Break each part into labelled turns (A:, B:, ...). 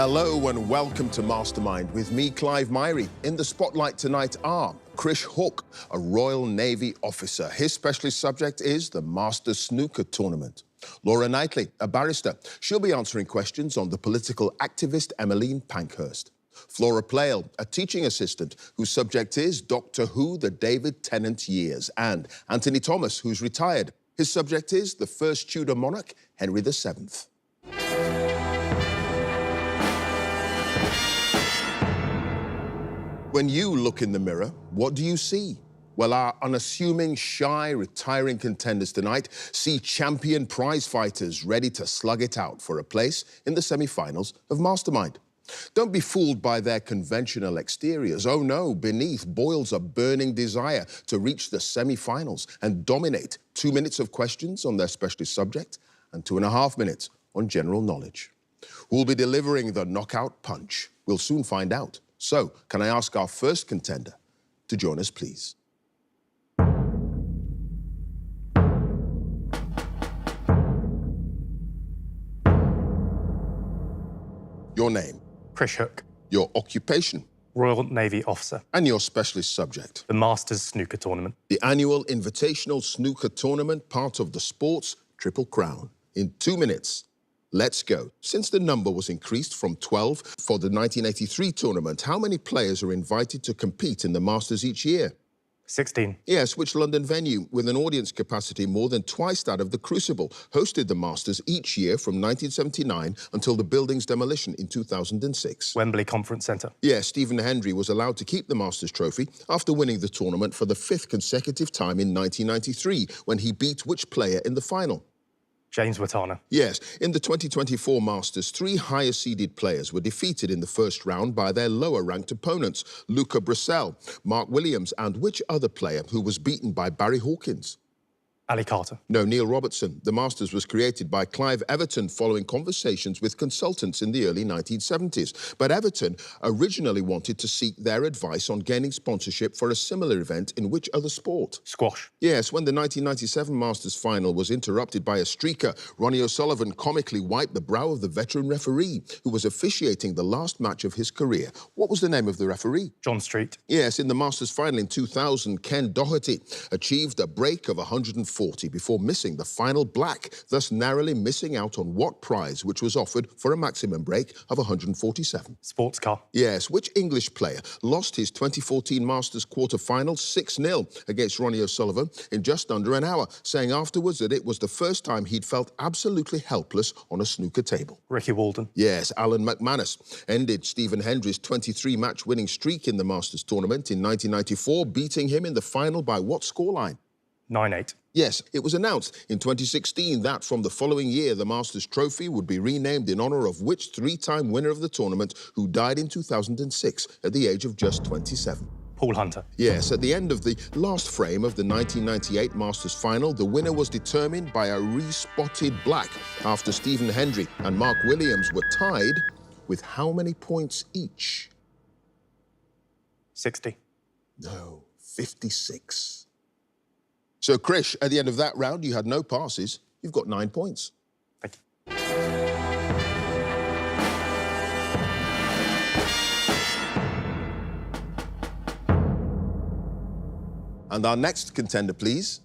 A: Hello and welcome to Mastermind with me, Clive Myrie. In the spotlight tonight are Chris Hook, a Royal Navy officer. His specialist subject is the Masters snooker tournament. Laura Knightley, a barrister. She'll be answering questions on the political activist Emmeline Pankhurst. Flora Plale, a teaching assistant whose subject is Doctor Who, the David Tennant years. And Anthony Thomas, who's retired. His subject is the first Tudor monarch, Henry VII. When you look in the mirror, what do you see? Well, our unassuming, shy, retiring contenders tonight see champion prize fighters ready to slug it out for a place in the semi-finals of Mastermind. Don't be fooled by their conventional exteriors. Oh no, beneath boils a burning desire to reach the semi-finals and dominate 2 minutes of questions on their specialist subject and 2.5 minutes on general knowledge. Who'll be delivering the knockout punch? We'll soon find out. So, can I ask our first contender to join us, please? Your name?
B: Chris Hook.
A: Your occupation?
B: Royal Navy officer.
A: And your specialist subject?
B: The Masters snooker tournament.
A: The annual invitational snooker tournament, part of the sport's Triple Crown. In 2 minutes, let's go. Since the number was increased from 12 for the 1983 tournament, how many players are invited to compete in the Masters each year?
B: 16.
A: Yes, which London venue, with an audience capacity more than twice that of the Crucible, hosted the Masters each year from 1979 until the building's demolition in 2006?
B: Wembley Conference Centre.
A: Yes, Stephen Hendry was allowed to keep the Masters trophy after winning the tournament for the 5th consecutive time in 1993, when he beat which player in the final?
B: James Watana.
A: Yes, in the 2024 Masters, 3 higher-seeded players were defeated in the first round by their lower-ranked opponents, Luca Brissell, Mark Williams, and which other player who was beaten by Barry Hawkins?
B: Ali Carter.
A: No, Neil Robertson. The Masters was created by Clive Everton following conversations with consultants in the early 1970s. But Everton originally wanted to seek their advice on gaining sponsorship for a similar event in which other sport?
B: Squash.
A: Yes, when the 1997 Masters final was interrupted by a streaker, Ronnie O'Sullivan comically wiped the brow of the veteran referee who was officiating the last match of his career. What was the name of the referee?
B: John Street.
A: Yes, in the Masters final in 2000, Ken Doherty achieved a break of 140 before missing the final black, thus narrowly missing out on what prize, which was offered for a maximum break of 147.
B: Sports car.
A: Yes, which English player lost his 2014 Masters quarter-final 6-0 against Ronnie O'Sullivan in just under an hour, saying afterwards that it was the first time he'd felt absolutely helpless on a snooker table?
B: Ricky Walden.
A: Yes, Alan McManus ended Stephen Hendry's 23-match winning streak in the Masters tournament in 1994, beating him in the final by what scoreline?
B: 9-8.
A: Yes, it was announced in 2016 that from the following year, the Masters Trophy would be renamed in honour of which 3-time winner of the tournament who died in 2006 at the age of just 27?
B: Paul Hunter.
A: Yes, at the end of the last frame of the 1998 Masters final, the winner was determined by a re-spotted black after Stephen Hendry and Mark Williams were tied with how many points each?
B: 60.
A: No, 56. So, Krish, at the end of that round, you had no passes. You've got 9 points.
B: Thank you.
A: And our next contender, please.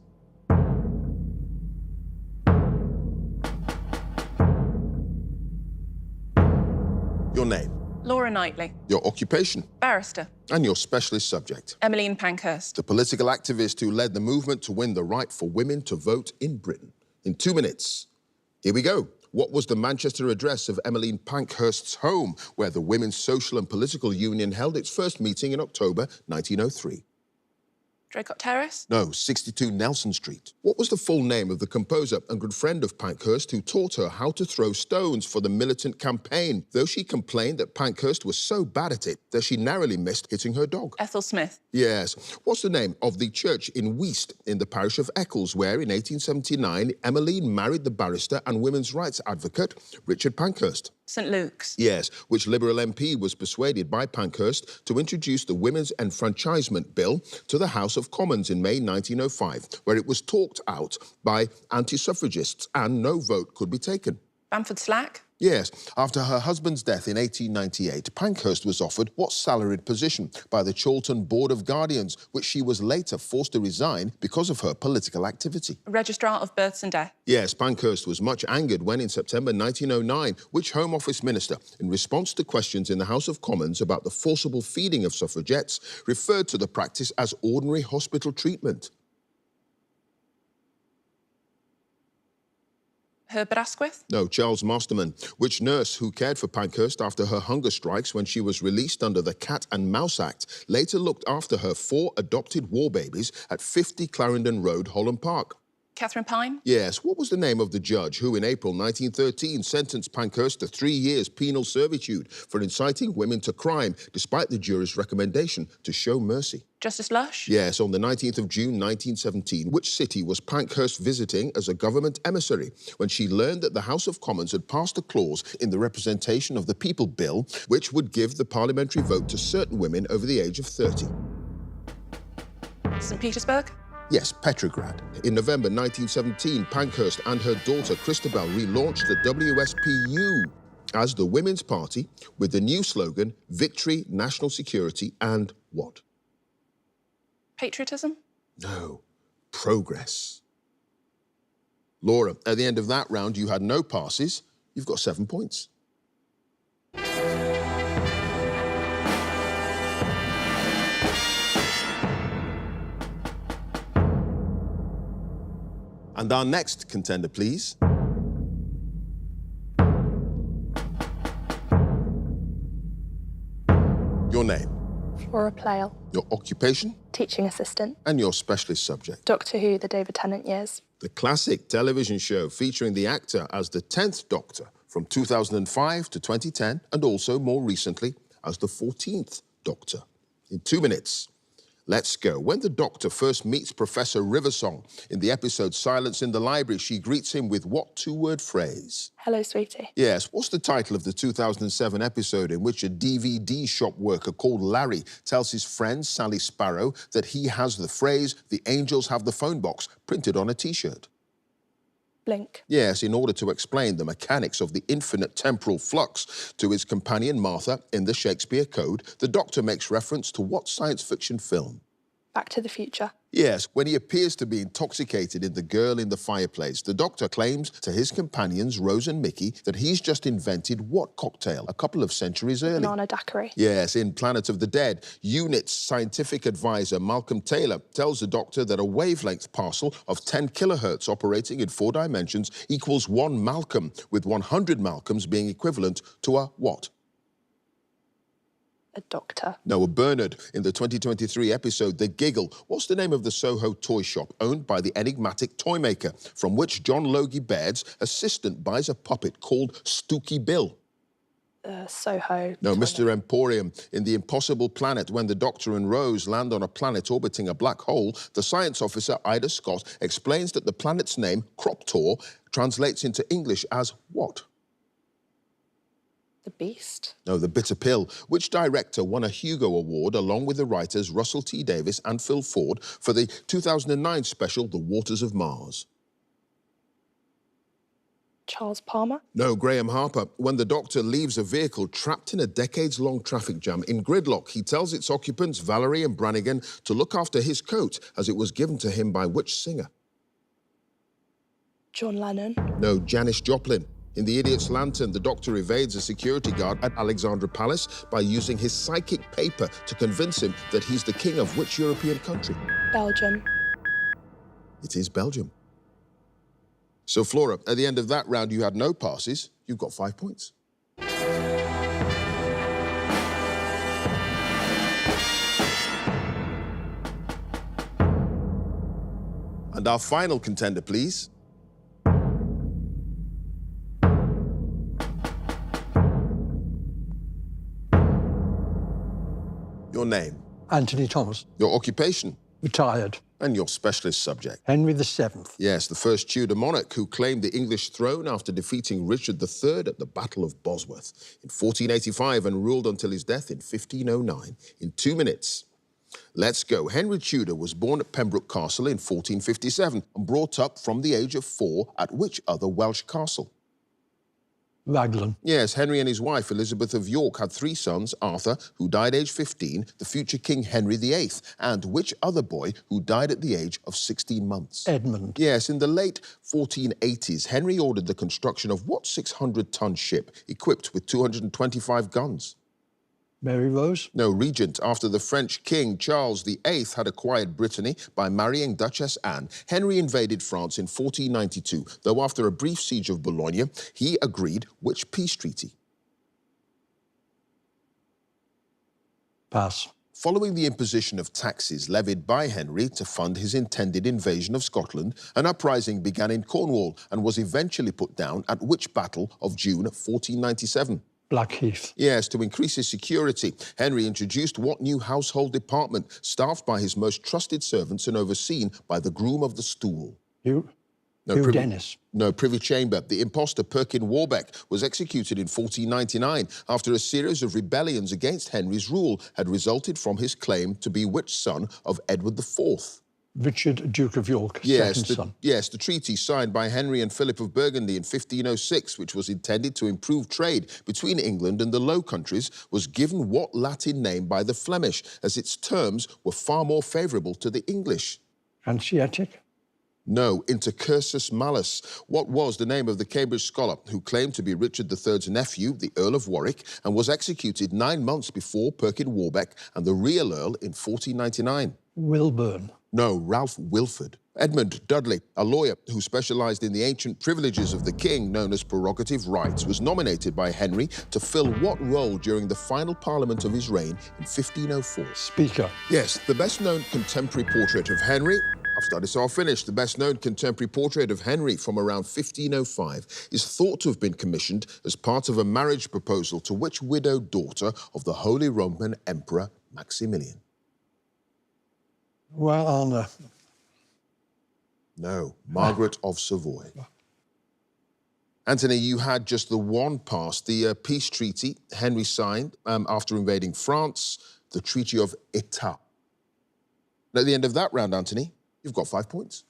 A: Your name?
C: Laura Knightley.
A: Your occupation?
C: Barrister.
A: And your specialist subject?
C: Emmeline Pankhurst.
A: The political activist who led the movement to win the right for women to vote in Britain. In 2 minutes, here we go. What was the Manchester address of Emmeline Pankhurst's home, where the Women's Social and Political Union held its first meeting in October 1903?
C: Draycott Terrace?
A: No, 62 Nelson Street. What was the full name of the composer and good friend of Pankhurst who taught her how to throw stones for the militant campaign, though she complained that Pankhurst was so bad at it that she narrowly missed hitting her dog?
C: Ethel Smith.
A: Yes. What's the name of the church in Weast in the parish of Eccles, where in 1879 Emmeline married the barrister and women's rights advocate Richard Pankhurst?
C: St Luke's.
A: Yes, which Liberal MP was persuaded by Pankhurst to introduce the Women's Enfranchisement Bill to the House of Commons in May 1905, where it was talked out by anti-suffragists and no vote could be taken.
C: Bamford Slack.
A: Yes, after her husband's death in 1898, Pankhurst was offered what salaried position by the Chorlton Board of Guardians, which she was later forced to resign because of her political activity.
C: Registrar of Births and Deaths.
A: Yes, Pankhurst was much angered when, in September 1909, which Home Office minister, in response to questions in the House of Commons about the forcible feeding of suffragettes, referred to the practice as ordinary hospital treatment.
C: Herbert Asquith.
A: No, Charles Masterman. Which nurse who cared for Pankhurst after her hunger strikes when she was released under the Cat and Mouse Act later looked after her 4 adopted war babies at 50 Clarendon Road, Holland Park?
C: Catherine Pine.
A: Yes, what was the name of the judge who in April 1913 sentenced Pankhurst to 3 years penal servitude for inciting women to crime, despite the jury's recommendation to show mercy?
C: Justice Lush.
A: Yes, on the 19th of June 1917, which city was Pankhurst visiting as a government emissary when she learned that the House of Commons had passed a clause in the Representation of the People Bill which would give the parliamentary vote to certain women over the age of 30?
C: St. Petersburg.
A: Yes, Petrograd. In November 1917, Pankhurst and her daughter Christabel relaunched the WSPU as the Women's Party with the new slogan, Victory, National Security and what?
C: Patriotism.
A: No, progress. Laura, at the end of that round, you had no passes. You've got 7 points. And our next contender, please. Your name,
D: Flora Plale,
A: your occupation,
D: teaching assistant,
A: and your specialist subject.
D: Doctor Who, the David Tennant years.
A: The classic television show featuring the actor as the 10th Doctor from 2005 to 2010, and also more recently as the 14th Doctor. In 2 minutes, let's go. When the Doctor first meets Professor Riversong in the episode Silence in the Library, she greets him with what 2-word phrase?
D: Hello, sweetie.
A: Yes, what's the title of the 2007 episode in which a DVD shop worker called Larry tells his friend Sally Sparrow that he has the phrase, "The angels have the phone box," printed on a T-shirt?
D: Blink.
A: Yes, in order to explain the mechanics of the infinite temporal flux to his companion Martha in the Shakespeare Code, the Doctor makes reference to what science fiction film?
D: Back to the Future.
A: Yes, when he appears to be intoxicated in The Girl in the Fireplace, the Doctor claims to his companions, Rose and Mickey, that he's just invented what cocktail a couple of centuries early?
D: Banana daiquiri.
A: Yes, in Planet of the Dead, UNIT's scientific advisor, Malcolm Taylor, tells the Doctor that a wavelength parcel of 10 kilohertz operating in 4 dimensions equals 1 Malcolm, with 100 Malcolms being equivalent to a what?
D: A doctor.
A: No, a Bernard. In the 2023 episode The Giggle, what's the name of the Soho toy shop owned by the enigmatic toy maker, from which John Logie Baird's assistant buys a puppet called Stooky Bill?
D: Soho.
A: No,
D: toilet.
A: Mr. Emporium. In The Impossible Planet, when the Doctor and Rose land on a planet orbiting a black hole, the science officer, Ida Scott, explains that the planet's name, Croptor, translates into English as what?
D: The Beast.
A: No, The Bitter Pill. Which director won a Hugo Award along with the writers Russell T Davies and Phil Ford for the 2009 special The Waters of Mars?
D: Charles Palmer.
A: No, Graham Harper. When the Doctor leaves a vehicle trapped in a decades-long traffic jam in gridlock, he tells its occupants, Valerie and Brannigan, to look after his coat as it was given to him by which singer?
D: John Lennon.
A: No, Janis Joplin. In The Idiot's Lantern, the Doctor evades a security guard at Alexandra Palace by using his psychic paper to convince him that he's the king of which European country?
D: Belgium.
A: It is Belgium. So, Flora, at the end of that round, you had no passes. You've got 5 points. And our final contender, please. Your name,
E: Anthony Thomas,
A: your occupation,
E: retired.
A: and your specialist subject.
E: Henry VII.
A: Yes, the first Tudor monarch who claimed the English throne after defeating Richard III at the Battle of Bosworth in 1485 and ruled until his death in 1509. In 2 minutes. Let's go. Henry Tudor was born at Pembroke Castle in 1457 and brought up from the age of 4 at which other Welsh castle?
E: Raglan.
A: Yes, Henry and his wife, Elizabeth of York, had 3 sons, Arthur, who died aged 15, the future King Henry VIII, and which other boy who died at the age of 16 months?
E: Edmund.
A: Yes, in the late 1480s, Henry ordered the construction of what 600-ton ship equipped with 225 guns?
E: Mary Rose.
A: No, regent. After the French king Charles VIII had acquired Brittany by marrying Duchess Anne, Henry invaded France in 1492, though after a brief siege of Boulogne, he agreed which peace treaty?
E: Pass.
A: Following the imposition of taxes levied by Henry to fund his intended invasion of Scotland, an uprising began in Cornwall and was eventually put down at which battle of June 1497?
E: Blackheath.
A: Yes, to increase his security, Henry introduced what new household department, staffed by his most trusted servants and overseen by the groom of the stool?
E: Hugh
A: Privy-
E: Dennis.
A: No, Privy Chamber. The impostor Perkin Warbeck was executed in 1499 after a series of rebellions against Henry's rule had resulted from his claim to be which son of Edward IV?
E: Richard, Duke of York, second son.
A: Yes, the treaty signed by Henry and Philip of Burgundy in 1506, which was intended to improve trade between England and the Low Countries, was given what Latin name by the Flemish, as its terms were far more favourable to the English?
E: Hanseatic.
A: No, Intercursus Malus. What was the name of the Cambridge scholar who claimed to be Richard III's nephew, the Earl of Warwick, and was executed 9 months before Perkin Warbeck and the real Earl in 1499?
E: Wilburn.
A: No, Ralph Wilford. Edmund Dudley, a lawyer who specialised in the ancient privileges of the king, known as prerogative rights, was nominated by Henry to fill what role during the final parliament of his reign in 1504?
E: Speaker.
A: Yes, the best-known contemporary portrait of Henry... I've started, so I'll finish. The best-known contemporary portrait of Henry from around 1505 is thought to have been commissioned as part of a marriage proposal to which widowed daughter of the Holy Roman Emperor Maximilian?
E: Well, Anna.
A: No, Margaret of Savoy. Anthony, you had just the one pass, the peace treaty Henry signed after invading France, the Treaty of État. And at the end of that round, Anthony, you've got 5 points.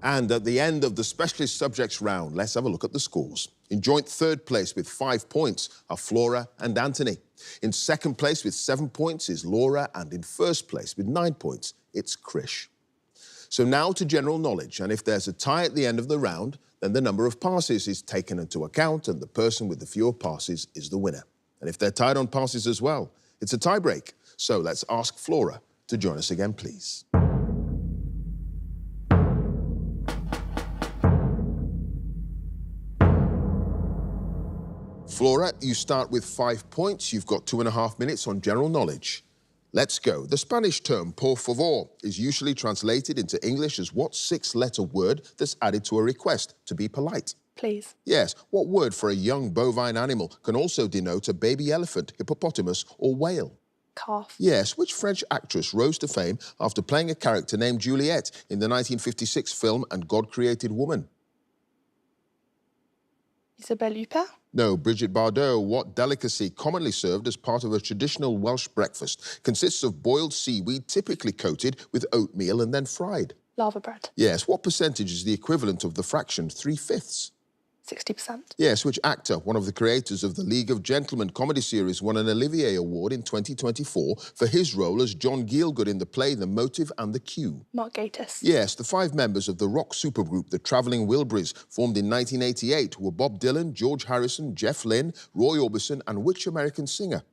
A: And at the end of the specialist subjects round, let's have a look at the scores. In joint 3rd place with 5 points are Flora and Anthony. In 2nd place with 7 points is Laura, and in 1st place with 9 points, it's Krish. So now to general knowledge, and if there's a tie at the end of the round, then the number of passes is taken into account and the person with the fewer passes is the winner. And if they're tied on passes as well, it's a tie break. So let's ask Flora to join us again, please. Flora, you start with 5 points. You've got 2.5 minutes on general knowledge. Let's go. The Spanish term por favor is usually translated into English as what 6-letter word that's added to a request to be polite?
D: Please.
A: Yes. What word for a young bovine animal can also denote a baby elephant, hippopotamus, or whale?
D: Calf.
A: Yes. Which French actress rose to fame after playing a character named Juliette in the 1956 film And God Created Woman?
D: Isabelle Huppert.
A: No, Brigitte Bardot. What delicacy, commonly served as part of a traditional Welsh breakfast, consists of boiled seaweed typically coated with oatmeal and then fried?
D: Lava bread.
A: Yes. What percentage is the equivalent of the fraction 3/5?
D: 60%.
A: Yes. Which actor, one of the creators of the League of Gentlemen comedy series, won an Olivier Award in 2024 for his role as John Gielgud in the play The Motive and the Cue?
D: Mark Gatiss.
A: Yes, the 5 members of the rock supergroup The Travelling Wilburys, formed in 1988, were Bob Dylan, George Harrison, Jeff Lynne, Roy Orbison, and which American singer?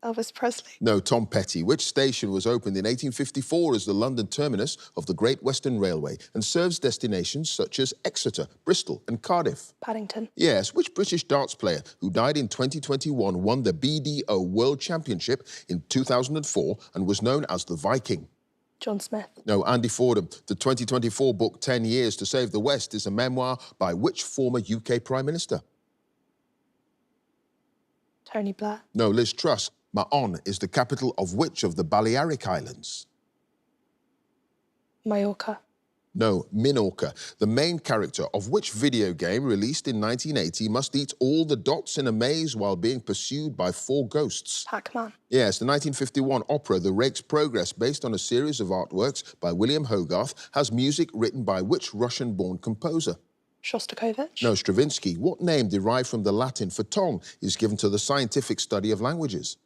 D: Elvis Presley.
A: No, Tom Petty. Which station was opened in 1854 as the London terminus of the Great Western Railway and serves destinations such as Exeter, Bristol, and Cardiff?
D: Paddington.
A: Yes, which British darts player who died in 2021 won the BDO World Championship in 2004 and was known as the Viking?
D: John Smith.
A: No, Andy Fordham. The 2024 book 10 Years to Save the West is a memoir by which former UK Prime Minister?
D: Tony Blair.
A: No, Liz Truss. Mahon is the capital of which of the Balearic Islands?
D: Mallorca.
A: No, Minorca. The main character of which video game released in 1980 must eat all the dots in a maze while being pursued by 4 ghosts?
D: Pac-Man.
A: Yes, the 1951 opera The Rake's Progress, based on a series of artworks by William Hogarth, has music written by which Russian-born composer?
D: Shostakovich.
A: No, Stravinsky. What name derived from the Latin for tongue is given to the scientific study of languages?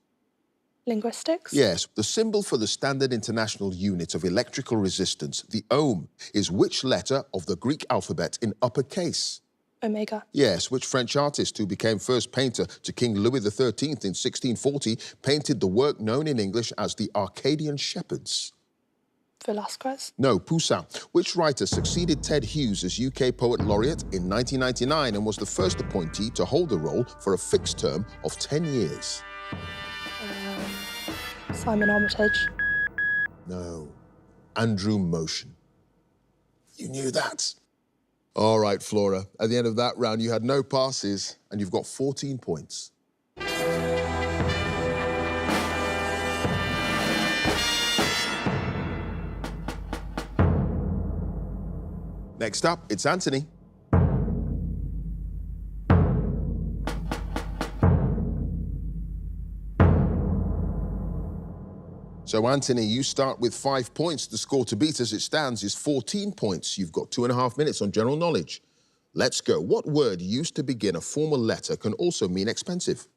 D: Linguistics.
A: Yes, the symbol for the standard international unit of electrical resistance, the ohm, is which letter of the Greek alphabet in uppercase?
D: Omega.
A: Yes, which French artist who became first painter to King Louis XIII in 1640 painted the work known in English as the Arcadian Shepherds?
D: Velasquez.
A: No, Poussin. Which writer succeeded Ted Hughes as UK Poet Laureate in 1999 and was the first appointee to hold the role for a fixed term of 10 years?
D: Simon Armitage.
A: No, Andrew Motion. You knew that. All right, Flora. At the end of that round, you had no passes, and you've got 14 points. Next up, it's Anthony. So, Anthony, you start with 5 points. The score to beat as it stands is 14 points. You've got 2.5 minutes on general knowledge. Let's go. What word used to begin a formal letter can also mean expensive?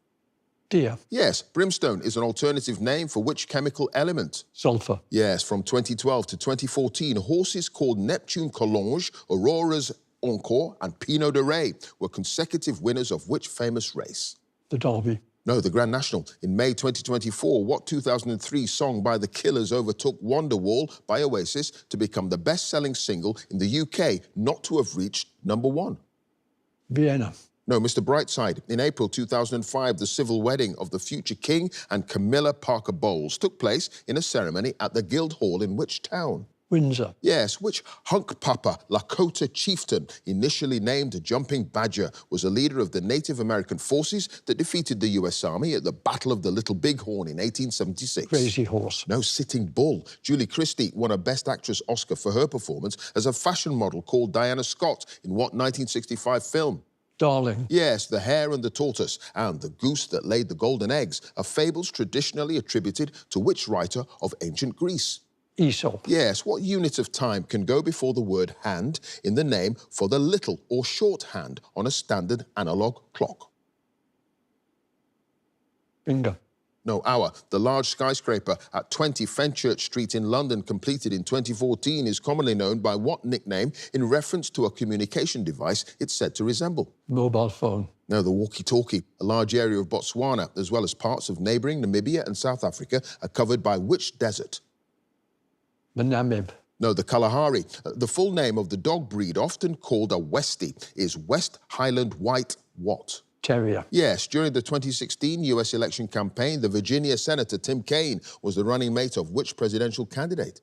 E: Deer.
A: Yes, brimstone is an alternative name for which chemical element?
E: Sulfur.
A: Yes, from 2012 to 2014, horses called Neptune Collonges, Aurora's Encore, and Pinot de Ray were consecutive winners of which famous race?
E: The Derby.
A: No, the Grand National. In May 2024, what 2003 song by The Killers overtook Wonderwall by Oasis to become the best-selling single in the UK, not to have reached #1?
E: Vienna.
A: No, Mr. Brightside. In April 2005, the civil wedding of the future king and Camilla Parker Bowles took place in a ceremony at the Guildhall in which town?
E: Windsor.
A: Yes, which Hunkpapa Lakota chieftain, initially named Jumping Badger, was a leader of the Native American forces that defeated the US Army at the Battle of the Little Bighorn in 1876?
E: Crazy Horse.
A: No, Sitting Bull. Julie Christie won a Best Actress Oscar for her performance as a fashion model called Diana Scott in what 1965 film?
E: Darling.
A: Yes, The Hare and the Tortoise and The Goose That Laid the Golden Eggs are fables traditionally attributed to which writer of ancient Greece?
E: Aesop.
A: Yes, what unit of time can go before the word hand in the name for the little or short hand on a standard analog clock?
E: Finger.
A: No, hour. The large skyscraper at 20 Fenchurch Street in London, completed in 2014, is commonly known by what nickname in reference to a communication device it's said to resemble?
E: Mobile phone.
A: No, the walkie-talkie. A large area of Botswana, as well as parts of neighbouring Namibia and South Africa, are covered by which desert?
E: The Namib.
A: No, the Kalahari. The full name of the dog breed, often called a Westie, is West Highland White what?
E: Terrier.
A: Yes, during the 2016 US election campaign, the Virginia Senator Tim Kaine was the running mate of which presidential candidate?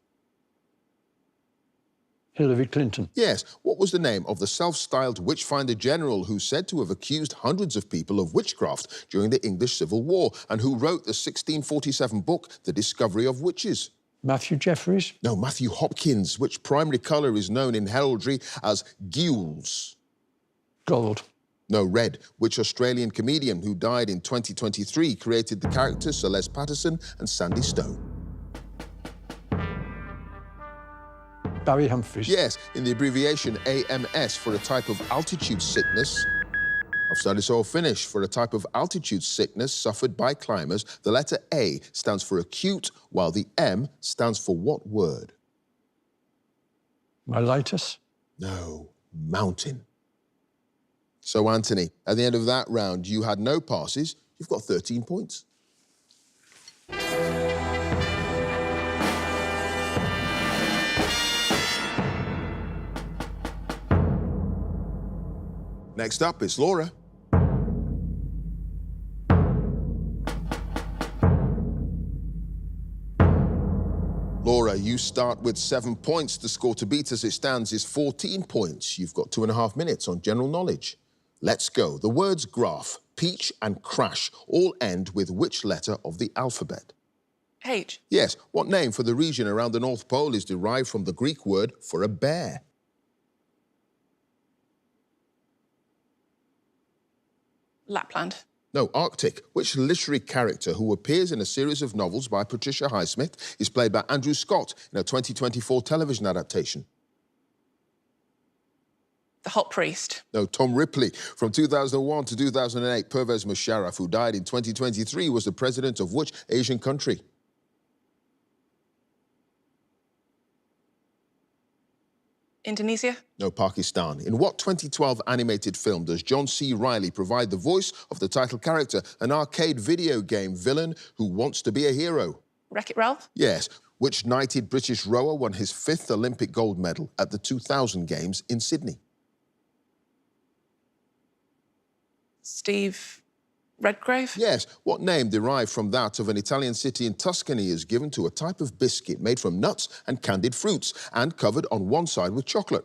E: Hillary Clinton.
A: Yes, what was the name of the self-styled witchfinder general who's said to have accused hundreds of people of witchcraft during the English Civil War and who wrote the 1647 book, The Discovery of Witches?
E: Matthew Jeffries.
A: No, Matthew Hopkins. Which primary colour is known in heraldry as gules?
E: Gold.
A: No, red. Which Australian comedian who died in 2023 created the characters Celeste Patterson and Sandy Stone?
E: Barry Humphries.
A: Yes, in the abbreviation AMS for a type of altitude sickness. I've started, so I'll finish. For a type of altitude sickness suffered by climbers, the letter A stands for acute, while the M stands for what word?
E: Myelitis.
A: No, mountain. So, Anthony, at the end of that round, you had no passes. You've got 13 points. Next up, it's Laura. Laura, you start with 7 points. The score to beat as it stands is 14 points. You've got 2.5 minutes on general knowledge. Let's go. The words graph, peach and crash all end with which letter of the alphabet?
C: H.
A: Yes, what name for the region around the North Pole is derived from the Greek word for a bear?
C: Lapland.
A: No, Arctic. Which literary character who appears in a series of novels by Patricia Highsmith is played by Andrew Scott in a 2024 television adaptation?
C: The Hot Priest.
A: No, Tom Ripley. From 2001 to 2008, Pervez Musharraf, who died in 2023, was the president of which Asian country?
C: Indonesia.
A: No, Pakistan. In what 2012 animated film does John C. Reilly provide the voice of the title character, an arcade video game villain who wants to be a hero?
C: Wreck-It Ralph.
A: Yes. Which knighted British rower won his 5th Olympic gold medal at the 2000 Games in Sydney?
C: Steve Redgrave.
A: Yes. What name derived from that of an Italian city in Tuscany is given to a type of biscuit made from nuts and candied fruits and covered on one side with chocolate?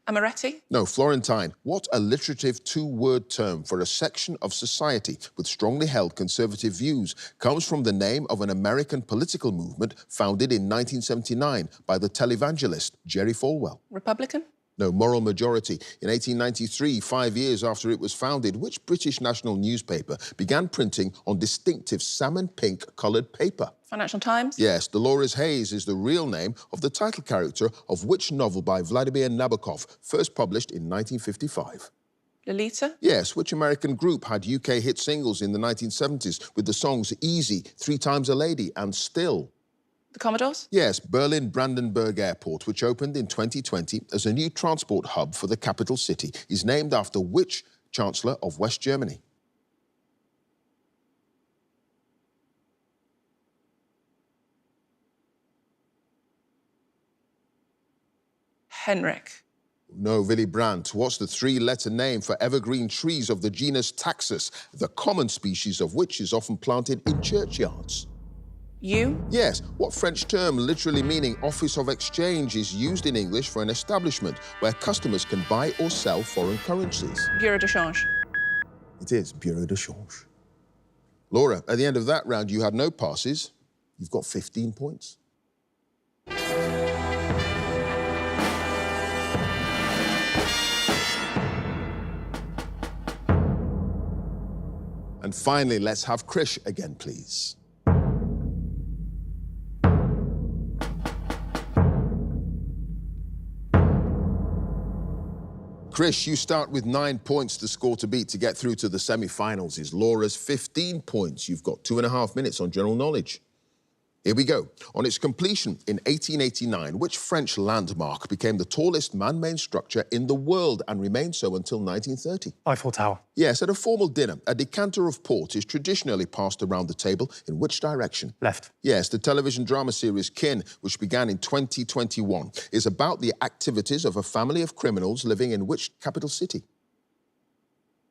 C: Amaretti.
A: No, Florentine. What alliterative two-word term for a section of society with strongly held conservative views comes from the name of an American political movement founded in 1979 by the televangelist Jerry Falwell?
C: Republican.
A: No, Moral Majority. In 1893, 5 years after it was founded, which British national newspaper began printing on distinctive salmon pink coloured paper?
C: Financial Times.
A: Yes, Dolores Hayes is the real name of the title character of which novel by Vladimir Nabokov, first published in 1955?
C: Lolita.
A: Yes, which American group had UK hit singles in the 1970s with the songs Easy, 3 Times a Lady and Still?
C: The Commodores.
A: Yes, Berlin-Brandenburg Airport, which opened in 2020 as a new transport hub for the capital city, is named after which Chancellor of West Germany?
C: Henrik.
A: No, Willy Brandt. What's the 3-letter name for evergreen trees of the genus Taxus, the common species of which is often planted in churchyards?
C: You.
A: Yes. What French term, literally meaning office of exchange, is used in English for an establishment where customers can buy or sell foreign currencies?
C: Bureau de change.
A: It is Bureau de change. Laura, at the end of that round, you had no passes. You've got 15 points. And finally, let's have Krish again, please. Krish, you start with 9 points. The score to beat to get through to the semi-finals is Laura's 15 points. You've got 2.5 minutes on general knowledge. Here we go. On its completion in 1889, which French landmark became the tallest man-made structure in the world and remained so until 1930?
B: Eiffel Tower.
A: Yes, at a formal dinner, a decanter of port is traditionally passed around the table in which direction?
B: Left.
A: Yes, the television drama series Kin, which began in 2021, is about the activities of a family of criminals living in which capital city?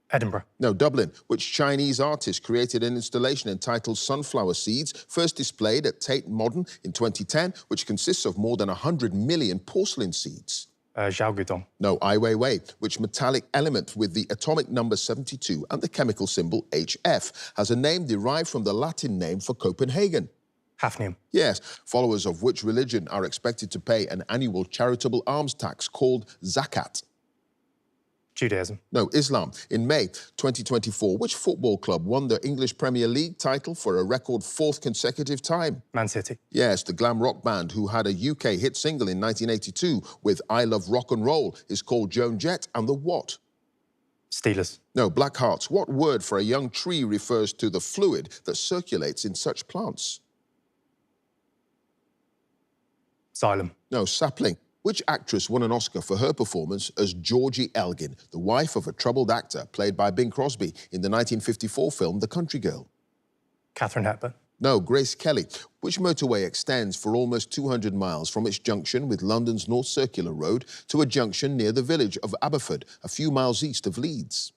B: Edinburgh.
A: No, Dublin. Which Chinese artist created an installation entitled Sunflower Seeds, first displayed at Tate Modern in 2010, which consists of more than 100 million porcelain seeds?
B: Zhao Gudong.
A: No, Ai Weiwei. Which metallic element with the atomic number 72 and the chemical symbol HF has a name derived from the Latin name for Copenhagen?
B: Hafnium.
A: Yes. Followers of which religion are expected to pay an annual charitable alms tax called zakat?
B: Judaism.
A: No, Islam. In May 2024, which football club won the English Premier League title for a record 4th consecutive time?
B: Man City.
A: Yes, the glam rock band who had a UK hit single in 1982 with I Love Rock and Roll is called Joan Jett and the what?
B: Steelers.
A: No, Black Hearts. What word for a young tree refers to the fluid that circulates in such plants?
B: Xylem.
A: No, sapling. Which actress won an Oscar for her performance as Georgie Elgin, the wife of a troubled actor played by Bing Crosby in the 1954 film The Country Girl?
B: Catherine Hepburn.
A: No, Grace Kelly. Which motorway extends for almost 200 miles from its junction with London's North Circular Road to a junction near the village of Aberford, a few miles east of Leeds?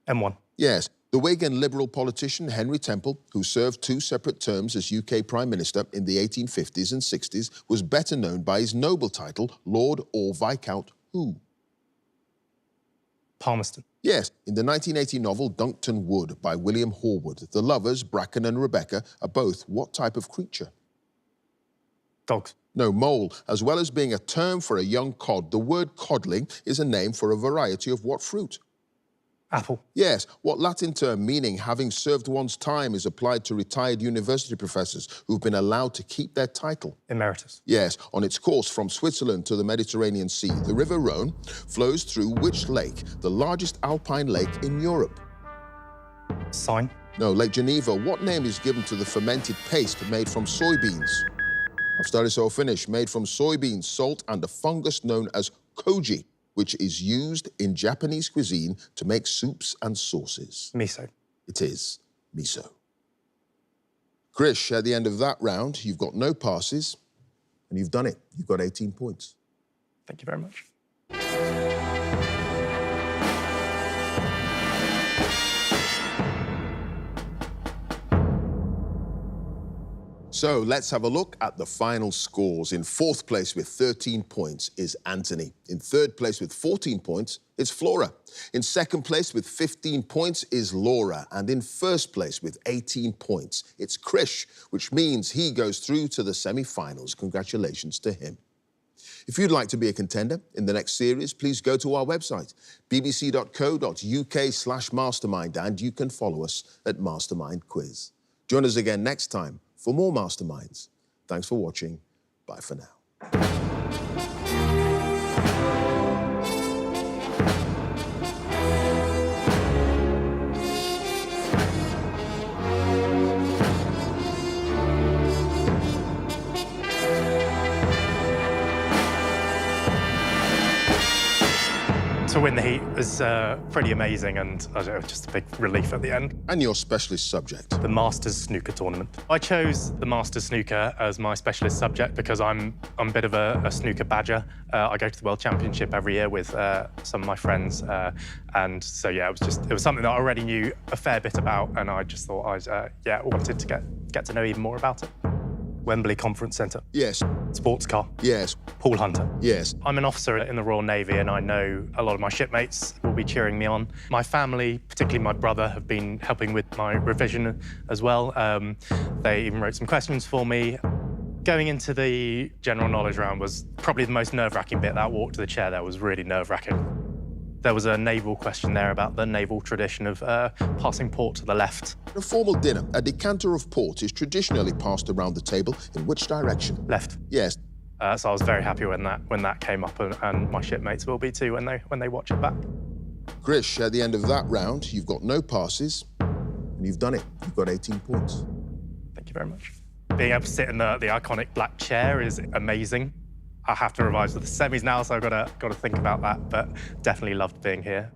B: M1.
A: Yes. The Whig and Liberal politician Henry Temple, who served 2 separate terms as UK Prime Minister in the 1850s and 60s, was better known by his noble title, Lord or Viscount who?
B: Palmerston.
A: Yes, in the 1980 novel Duncton Wood by William Horwood, the lovers, Bracken and Rebecca, are both what type of creature?
B: Dogs.
A: No, mole. As well as being a term for a young cod, the word codling is a name for a variety of what fruit?
B: Apple.
A: Yes, what Latin term meaning having served one's time is applied to retired university professors who've been allowed to keep their title?
B: Emeritus.
A: Yes, on its course from Switzerland to the Mediterranean Sea, the River Rhone flows through which lake, the largest alpine lake in Europe?
B: Sign.
A: No, Lake Geneva. What name is given to the fermented paste made from soybeans? I've started, so I'll finish. Made from soybeans, salt, and a fungus known as koji, which is used in Japanese cuisine to make soups and sauces.
B: Miso.
A: It is miso. Krish, at the end of that round, you've got no passes, and you've done it. You've got 18 points.
B: Thank you very much.
A: So let's have a look at the final scores. In fourth place with 13 points is Anthony. In third place with 14 points, it's Flora. In second place with 15 points is Laura. And in first place with 18 points, it's Krish, which means he goes through to the semi-finals. Congratulations to him. If you'd like to be a contender in the next series, please go to our website, bbc.co.uk/mastermind, and you can follow us at Mastermind Quiz. Join us again next time for more Masterminds. Thanks for watching. Bye for now.
B: To win the heat was pretty amazing, and I don't know, just a big relief at the end.
A: And your specialist subject?
B: The Masters Snooker tournament. I chose the Masters Snooker as my specialist subject because I'm a bit of a snooker badger. I go to the World Championship every year with some of my friends, and so yeah, it was something that I already knew a fair bit about, and I just thought I wanted to get to know even more about it. Wembley Conference Centre.
A: Yes.
B: Sports car.
A: Yes.
B: Pool hunter.
A: Yes.
B: I'm an officer in the Royal Navy, and I know a lot of my shipmates will be cheering me on. My family, particularly my brother, have been helping with my revision as well. They even wrote some questions for me. Going into the general knowledge round was probably the most nerve-wracking bit. That walk to the chair there was really nerve-wracking. There was a naval question there about the naval tradition of passing port to the left.
A: At a formal dinner, a decanter of port is traditionally passed around the table in which direction?
B: Left.
A: Yes.
B: So I was very happy when that came up, and my shipmates will be too when they watch it back.
A: Krish, at the end of that round, you've got no passes, and you've done it. You've got 18 points.
B: Thank you very much. Being able to sit in the iconic black chair is amazing. I have to revise for the semis now, so I've got to think about that, but definitely loved being here.